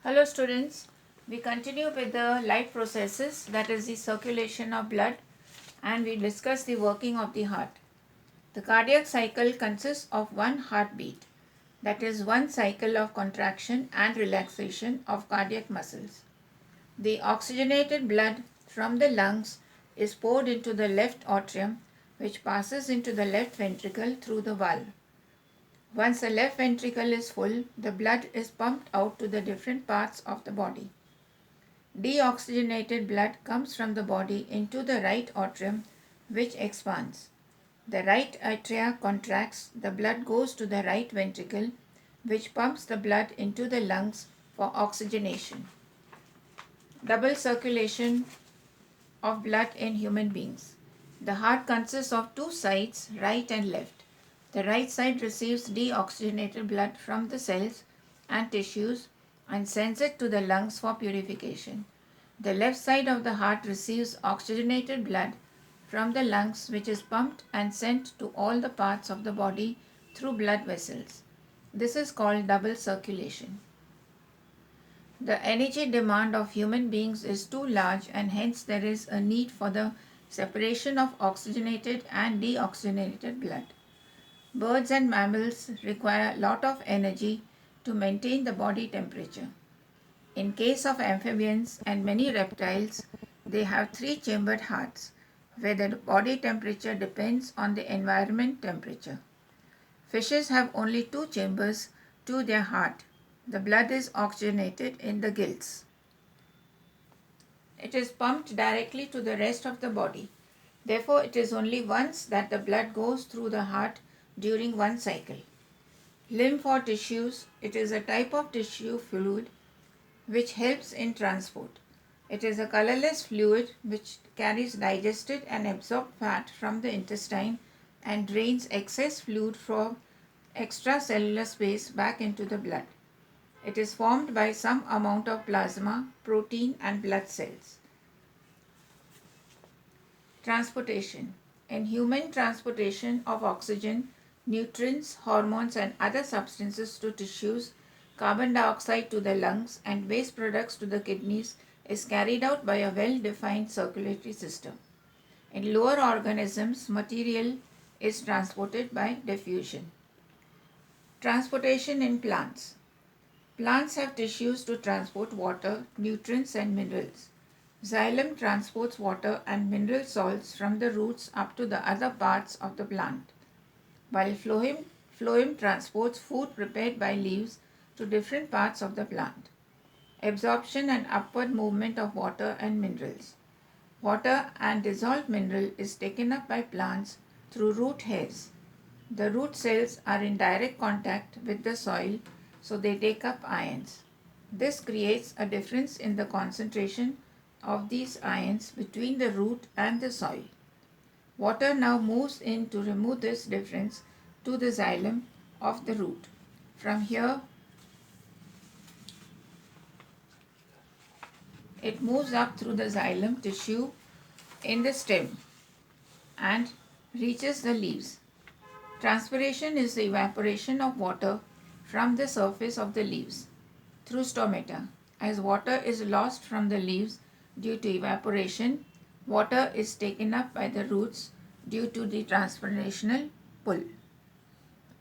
Hello students, we continue with the life processes, that is the circulation of blood, and we discuss the working of the heart. The cardiac cycle consists of one heartbeat, that is one cycle of contraction and relaxation of cardiac muscles. The oxygenated blood from the lungs is poured into the left atrium, which passes into the left ventricle through the valve. Once the left ventricle is full, the blood is pumped out to the different parts of the body. Deoxygenated blood comes from the body into the right atrium, which expands. The right atria contracts, the blood goes to the right ventricle, which pumps the blood into the lungs for oxygenation. Double circulation of blood in human beings. The heart consists of two sides, right and left. The right side receives deoxygenated blood from the cells and tissues and sends it to the lungs for purification. The left side of the heart receives oxygenated blood from the lungs, which is pumped and sent to all the parts of the body through blood vessels. This is called double circulation. The energy demand of human beings is too large, and hence there is a need for the separation of oxygenated and deoxygenated blood. Birds and mammals require a lot of energy to maintain the body temperature. In case of amphibians and many reptiles, they have three-chambered hearts, where the body temperature depends on the environment temperature. Fishes have only two chambers to their heart. The blood is oxygenated in the gills. It is pumped directly to the rest of the body. Therefore, it is only once that the blood goes through the heart during one cycle. Lymph or tissues, it is a type of tissue fluid which helps in transport. It is a colorless fluid which carries digested and absorbed fat from the intestine and drains excess fluid from extracellular space back into the blood. It is formed by some amount of plasma, protein and blood cells. Transportation. In human transportation of oxygen, nutrients, hormones and other substances to tissues, carbon dioxide to the lungs and waste products to the kidneys is carried out by a well-defined circulatory system. In lower organisms, material is transported by diffusion. Transportation in plants. Plants have tissues to transport water, nutrients and minerals. Xylem transports water and mineral salts from the roots up to the other parts of the plant, while phloem transports food prepared by leaves to different parts of the plant. Absorption and upward movement of water and minerals. Water and dissolved mineral is taken up by plants through root hairs. The root cells are in direct contact with the soil, so they take up ions. This creates a difference in the concentration of these ions between the root and the soil. Water now moves in to remove this difference to the xylem of the root. From here, it moves up through the xylem tissue in the stem and reaches the leaves. Transpiration is the evaporation of water from the surface of the leaves through stomata. As water is lost from the leaves due to evaporation, water is taken up by the roots due to the transpirational pull.